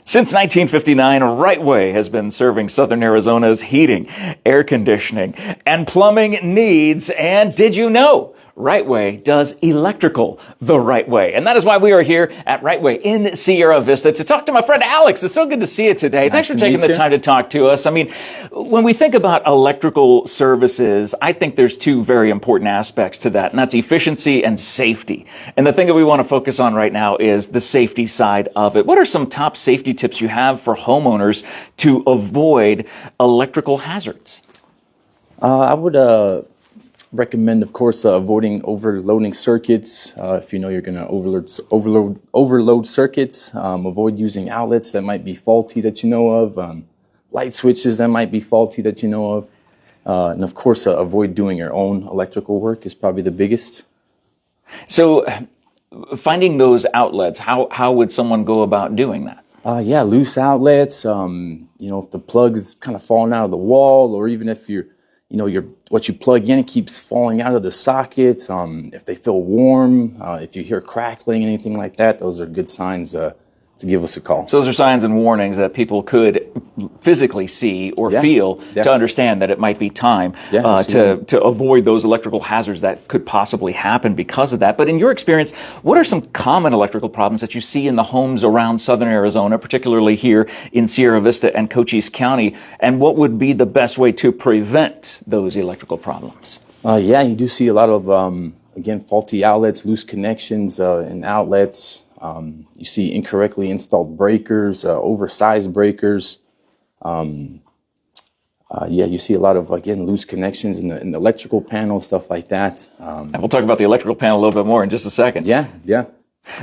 Since 1959, Rite Way has been serving Southern Arizona's heating, air conditioning, and plumbing needs. And did you know? Rite Way does electrical the right way. And that is why we are here at Rite Way in Sierra Vista to talk to my friend Alex. It's so good to see you today. Nice Thanks for taking the time to talk to us. I mean, when we think about electrical services, I think there's two very important aspects to that, and that's efficiency and safety. And the thing that we want to focus on right now is the safety side of it. What are some top safety tips you have for homeowners to avoid electrical hazards? I would recommend, of course, avoiding overloading circuits. If you know you're going to overload circuits, avoid using outlets that might be faulty that you know of, light switches that might be faulty that you know of, and of course, avoid doing your own electrical work is probably the biggest. So, finding those outlets, how would someone go about doing that? Yeah, loose outlets. If the plug's kind of falling out of the wall, or even if what you plug in, it keeps falling out of the sockets. If they feel warm, if you hear crackling, anything like that, those are good signs to give us a call. So those are signs and warnings that people could physically see or feel to understand that it might be time to avoid those electrical hazards that could possibly happen because of that. But in your experience, what are some common electrical problems that you see in the homes around Southern Arizona, particularly here in Sierra Vista and Cochise County? And what would be the best way to prevent those electrical problems? You do see a lot of, again, faulty outlets, loose connections in outlets. You see incorrectly installed breakers, oversized breakers. You see a lot of, again, loose connections in the electrical panel, stuff like that. And we'll talk about the electrical panel a little bit more in just a second. Yeah.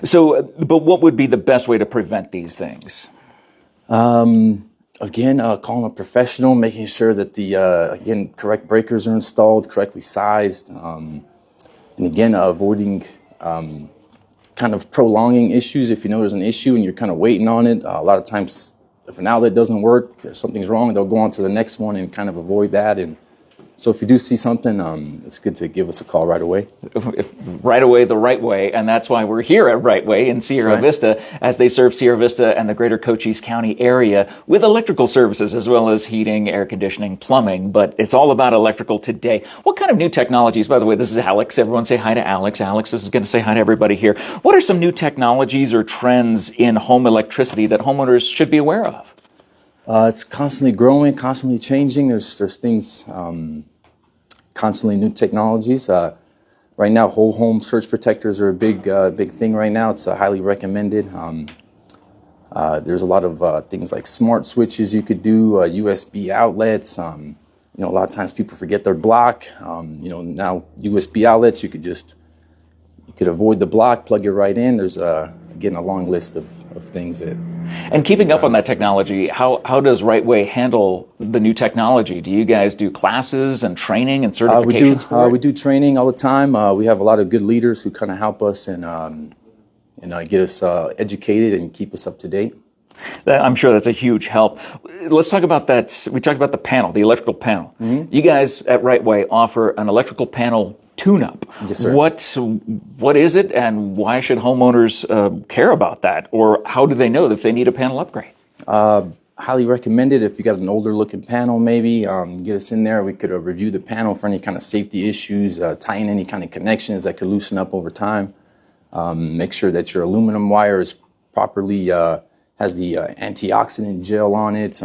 So, but what would be the best way to prevent these things? Calling a professional, making sure that the, correct breakers are installed, correctly sized. And again, avoiding, kind of prolonging issues. If you know there's an issue and you're kind of waiting on it, a lot of times if an outlet doesn't work, if something's wrong, they'll go on to the next one and kind of avoid that. And so if you do see something, it's good to give us a call right away. Right away, the right way. And that's why we're here at Rite Way in Sierra Vista, as they serve Sierra Vista and the greater Cochise County area with electrical services as well as heating, air conditioning, plumbing. But it's all about electrical today. What kind of new technologies, by the way, this is Alex. Everyone say hi to Alex. Alex, this is going to say hi to everybody here. What are some new technologies or trends in home electricity that homeowners should be aware of? It's constantly growing, constantly changing. There's things, constantly new technologies. Right now, whole home surge protectors are a big thing right now. It's highly recommended. There's a lot of things like smart switches you could do, USB outlets. A lot of times people forget their block. Now USB outlets, you could avoid the block, plug it right in. There's again a long list of things that. And keeping up on that technology, how does Rite Way handle the new technology? Do you guys do classes and training and certifications? We do training all the time. We have a lot of good leaders who kind of help us and get us educated and keep us up to date. I'm sure that's a huge help. Let's talk about that. We talked about the panel, the electrical panel. Mm-hmm. You guys at Rite Way offer an electrical panel tune-up. Yes, sir. What is it, and why should homeowners care about that? Or how do they know if they need a panel upgrade? Highly recommended. If you got an older looking panel, maybe get us in there. We could review the panel for any kind of safety issues, tie in any kind of connections that could loosen up over time. Make sure that your aluminum wire is properly has the antioxidant gel on it.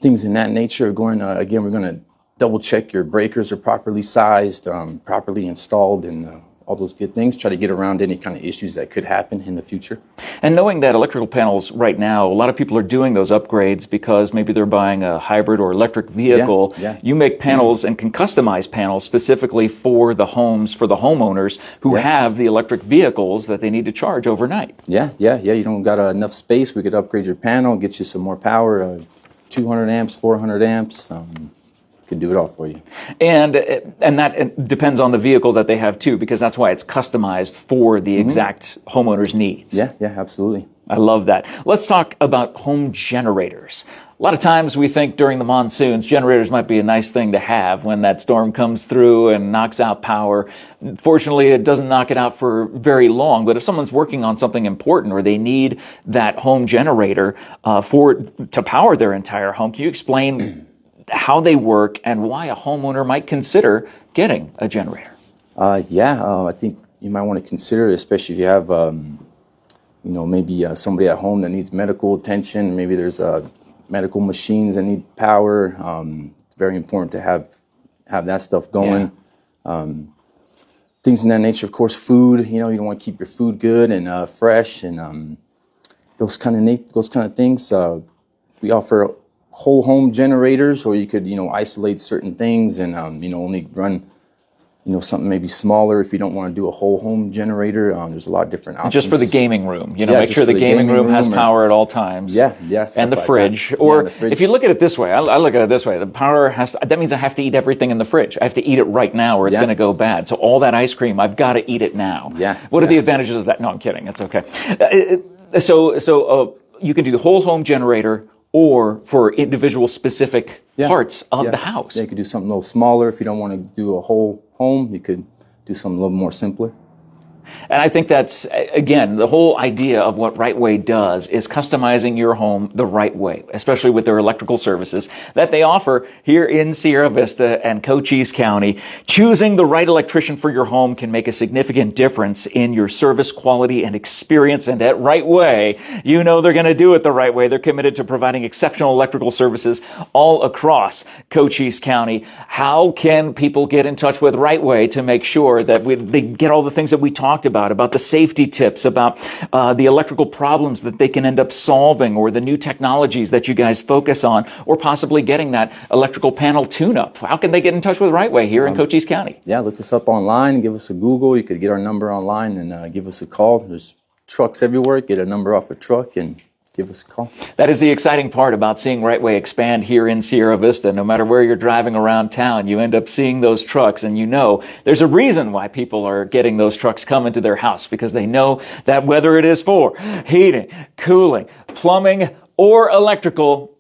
Things in that nature. We're going to double check your breakers are properly sized, properly installed, and all those good things. Try to get around any kind of issues that could happen in the future. And knowing that electrical panels right now, a lot of people are doing those upgrades because maybe they're buying a hybrid or electric vehicle. Yeah. You make panels and can customize panels specifically for the homes, for the homeowners who have the electric vehicles that they need to charge overnight. Yeah. You don't got enough space. We could upgrade your panel, get you some more power, 200 amps, 400 amps. Could do it all for you. And that depends on the vehicle that they have too, because that's why it's customized for the exact homeowner's needs. Yeah, absolutely. I love that. Let's talk about home generators. lot of times we think during the monsoons, generators might be a nice thing to have when that storm comes through and knocks out power. Fortunately, it doesn't knock it out for very long, but if someone's working on something important or they need that home generator to power their entire home, can you explain how they work and why a homeowner might consider getting a generator? I think you might want to consider it, especially if you have, maybe somebody at home that needs medical attention. Maybe there's medical machines that need power. It's very important to have that stuff going. Yeah. Things in that nature, of course, food. You don't want to keep your food good and fresh, and those kind of things. We offer whole home generators, or you could isolate certain things and only run something maybe smaller if you don't want to do a whole home generator. There's a lot of different options. Just for the gaming room, make sure the gaming room has power at all times. Yes. And the fridge. Or if you look at it this way, I look at it this way, the power that means I have to eat everything in the fridge. I have to eat it right now or it's going to go bad. So all that ice cream, I've got to eat it now. Yeah. What are the advantages of that? No, I'm kidding. It's okay. So you can do the whole home generator or for individual specific parts of the house. Yeah, you could do something a little smaller. If you don't want to do a whole home, you could do something a little more simpler. And I think that's, again, the whole idea of what Rite Way does is customizing your home the right way, especially with their electrical services that they offer here in Sierra Vista and Cochise County. Choosing the right electrician for your home can make a significant difference in your service quality and experience. And at Rite Way, they're going to do it the right way. They're committed to providing exceptional electrical services all across Cochise County. How can people get in touch with Rite Way to make sure that they get all the things that we talked about the safety tips, about the electrical problems that they can end up solving, or the new technologies that you guys focus on, or possibly getting that electrical panel tune-up? How can they get in touch with Rite Way here in Cochise County? Yeah, look us up online, give us a Google. You could get our number online and give us a call. There's trucks everywhere. Get a number off a truck and give us a call. That is the exciting part about seeing Rite Way expand here in Sierra Vista. No matter where you're driving around town, you end up seeing those trucks, and there's a reason why people are getting those trucks come into their house, because they know that whether it is for heating, cooling, plumbing, or electrical,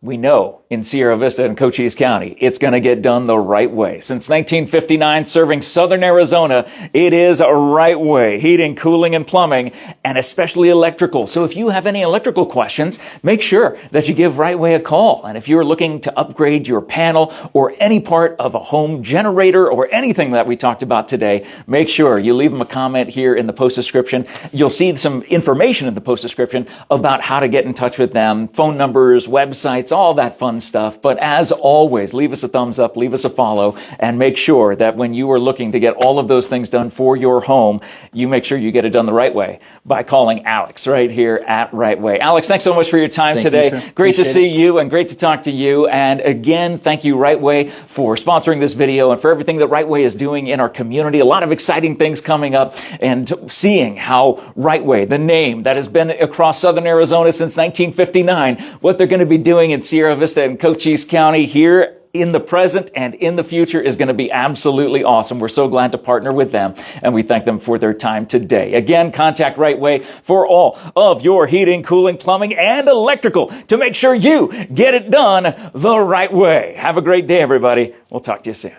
we know in Sierra Vista and Cochise County, it's going to get done the right way. Since 1959, serving Southern Arizona, it is a Rite Way heating, cooling, and plumbing, and especially electrical. So if you have any electrical questions, make sure that you give Rite Way a call. And if you're looking to upgrade your panel or any part of a home generator or anything that we talked about today, make sure you leave them a comment here in the post description. You'll see some information in the post description about how to get in touch with them, phone numbers, websites, all that fun stuff. But as always, leave us a thumbs up, leave us a follow, and make sure that when you are looking to get all of those things done for your home, you make sure you get it done the right way by calling Alex right here at Rite Way. Alex, thanks so much for your time today. Thank you, great to see you and great to talk to you. And again, thank you, Rite Way, for sponsoring this video and for everything that Rite Way is doing in our community. A lot of exciting things coming up, and seeing how Rite Way, the name that has been across Southern Arizona since 1959, what they're going to be doing in Sierra Vista and Cochise County here in the present and in the future is going to be absolutely awesome. We're so glad to partner with them, and we thank them for their time today. Again, contact Rite Way for all of your heating, cooling, plumbing, and electrical to make sure you get it done the right way. Have a great day, everybody. We'll talk to you soon.